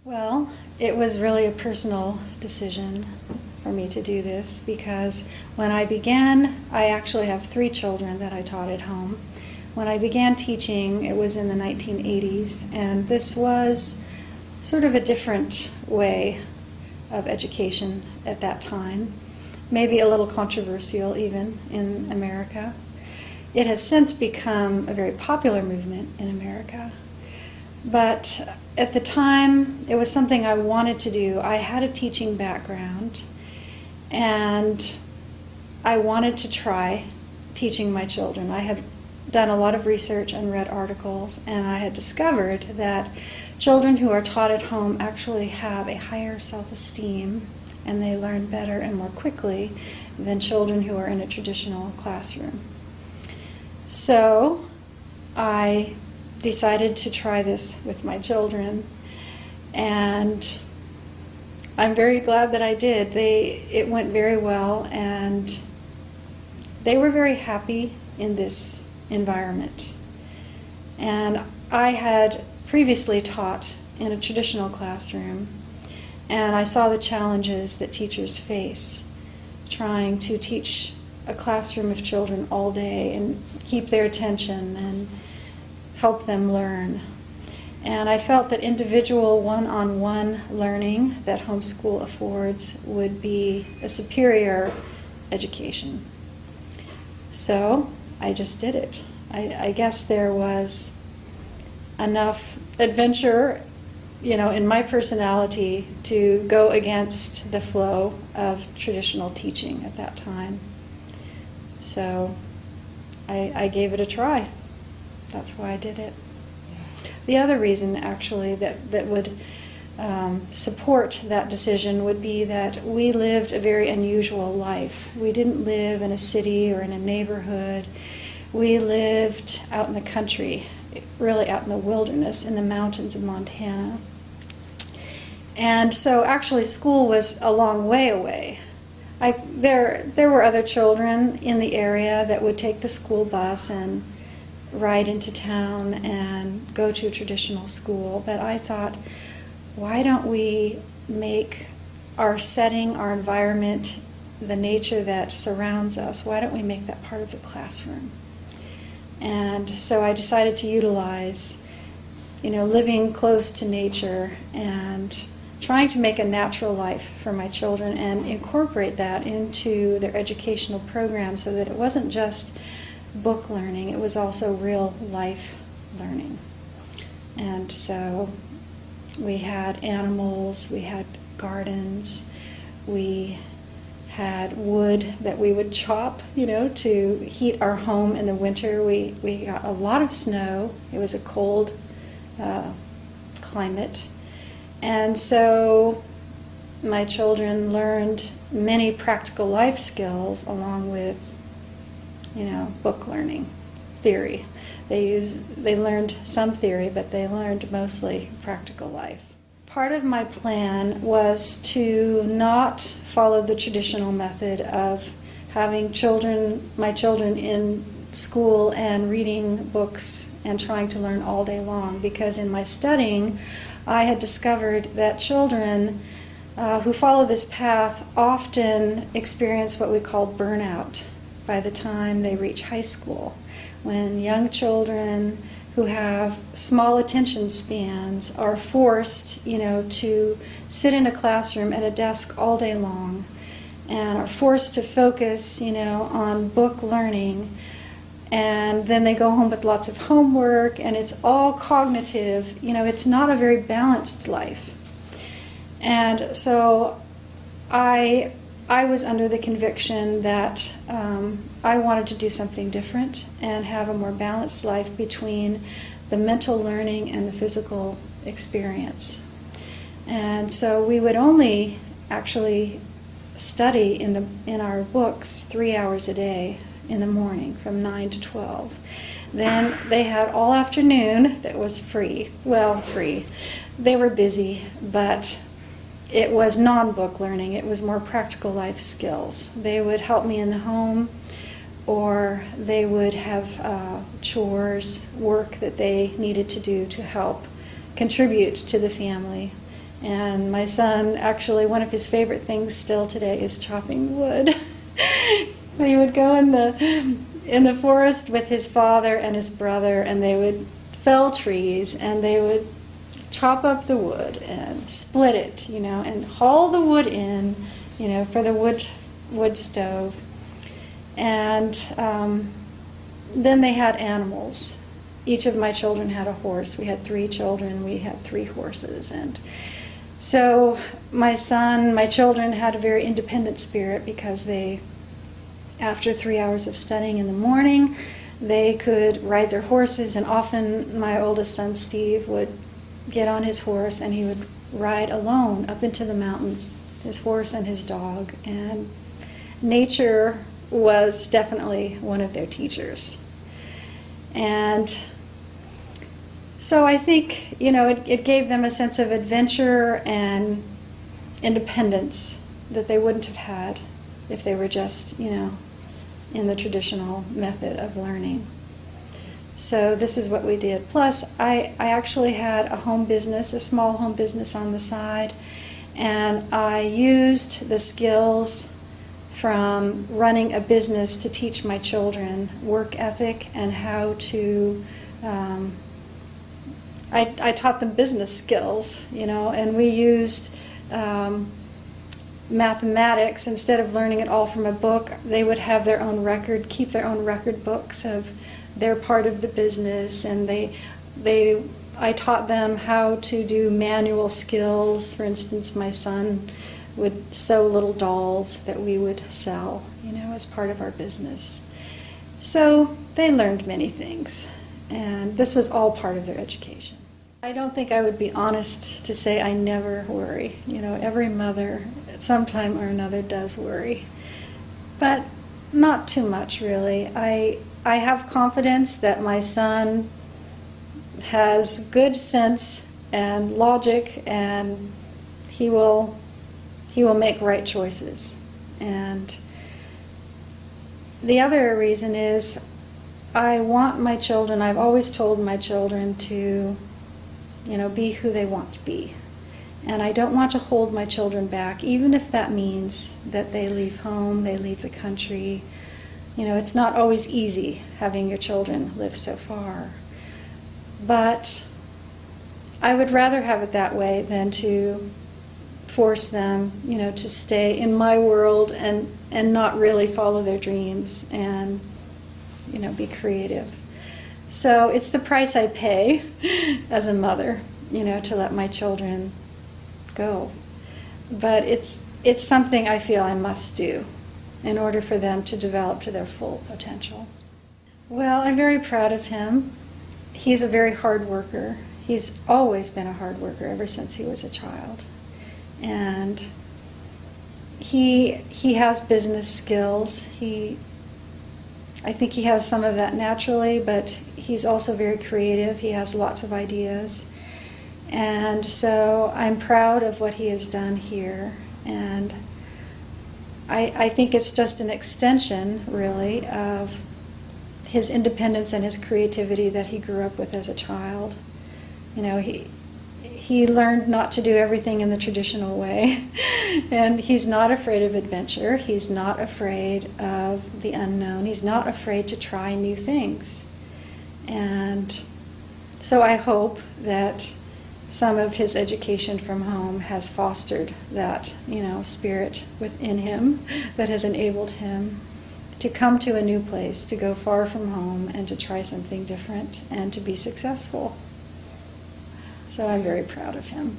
Well, it was really a personal decision for me to do this because when I began, I actually have 3 children that I taught at home. When I began teaching, it was in the 1980s, and this was sort of a different way of education at that time, maybe a little controversial even in America. It has since become a very popular movement in America. But at the time, it was something I wanted to do. I had a teaching background, and I wanted to try teaching my children. I had done a lot of research and read articles, and I had discovered that children who are taught at home actually have a higher self-esteem, and they learn better and more quickly than children who are in a traditional classroom. So I decided to try this with my children, and I'm very glad that I did. It went very well, and they were very happy in this environment. And I had previously taught in a traditional classroom, and I saw the challenges that teachers face trying to teach a classroom of children all day and keep their attention and help them learn. And I felt that individual one-on-one learning that homeschool affords would be a superior education. So I just did it. I guess there was enough adventure, in my personality to go against the flow of traditional teaching at that time. So I gave it a try. That's why I did it. The other reason, actually, that would support that decision would be that we lived a very unusual life. We didn't live in a city or in a neighborhood. We lived out in the country, really out in the wilderness, in the mountains of Montana. And so actually school was a long way away. There were other children in the area that would take the school bus and ride into town and go to a traditional school, but I thought, why don't we make our setting, our environment, the nature that surrounds us, why don't we make that part of the classroom? And so I decided to utilize, living close to nature and trying to make a natural life for my children and incorporate that into their educational program so that it wasn't just book learning, it was also real life learning. And so we had animals, we had gardens, we had wood that we would chop, to heat our home in the winter. We got a lot of snow. It was a cold climate. And so my children learned many practical life skills along with book learning, theory. They learned some theory, but they learned mostly practical life. Part of my plan was to not follow the traditional method of having my children in school and reading books and trying to learn all day long, because in my studying, I had discovered that children who follow this path often experience what we call burnout by the time they reach high school, when young children who have small attention spans are forced, to sit in a classroom at a desk all day long and are forced to focus, on book learning. And then they go home with lots of homework, and it's all cognitive. It's not a very balanced life. And so I was under the conviction that I wanted to do something different and have a more balanced life between the mental learning and the physical experience. And so we would only actually study in our books 3 hours a day in the morning from 9 to 12. Then they had all afternoon that was free. Well, free. They were busy, but it was non-book learning. It was more practical life skills. They would help me in the home, or they would have chores, work that they needed to do to help contribute to the family And my son, actually, one of his favorite things still today is chopping wood. He would go in the forest with his father and his brother, and they would fell trees, and they would chop up the wood and split it, and haul the wood in, for the wood stove. And then they had animals. Each of my children had a horse. We had 3 children. We had 3 horses. And so my children had a very independent spirit because after 3 hours of studying in the morning, they could ride their horses, and often my oldest son, Steve, would get on his horse and he would ride alone up into the mountains, his horse and his dog. And nature was definitely one of their teachers. And so I think, it gave them a sense of adventure and independence that they wouldn't have had if they were just, in the traditional method of learning. So this is what we did. Plus, I actually had a home business, a small home business on the side, and I used the skills from running a business to teach my children work ethic and how to, I taught them business skills, and we used mathematics. Instead of learning it all from a book, they would have their own record, keep their own record books of their part of the business, and I taught them how to do manual skills. For instance, my son would sew little dolls that we would sell, as part of our business. So they learned many things, and this was all part of their education. I don't think I would be honest to say I never worry. Every mother at some time or another does worry, but not too much, really. I have confidence that my son has good sense and logic, and he will make right choices. And the other reason is I want my children, I've always told my children to be who they want to be. And I don't want to hold my children back, even if that means that they leave home, they leave the country. It's not always easy having your children live so far. But I would rather have it that way than to force them, to stay in my world and not really follow their dreams and, be creative. So it's the price I pay as a mother, to let my children go. But it's something I feel I must do in order for them to develop to their full potential. Well, I'm very proud of him. He's a very hard worker. He's always been a hard worker ever since he was a child. And he has business skills. I think he has some of that naturally, but he's also very creative. He has lots of ideas. And so I'm proud of what he has done here. And I think it's just an extension, really, of his independence and his creativity that he grew up with as a child. He learned not to do everything in the traditional way. And he's not afraid of adventure. He's not afraid of the unknown. He's not afraid to try new things. And so I hope that some of his education from home has fostered that, spirit within him that has enabled him to come to a new place, to go far from home, and to try something different, and to be successful. So I'm very proud of him.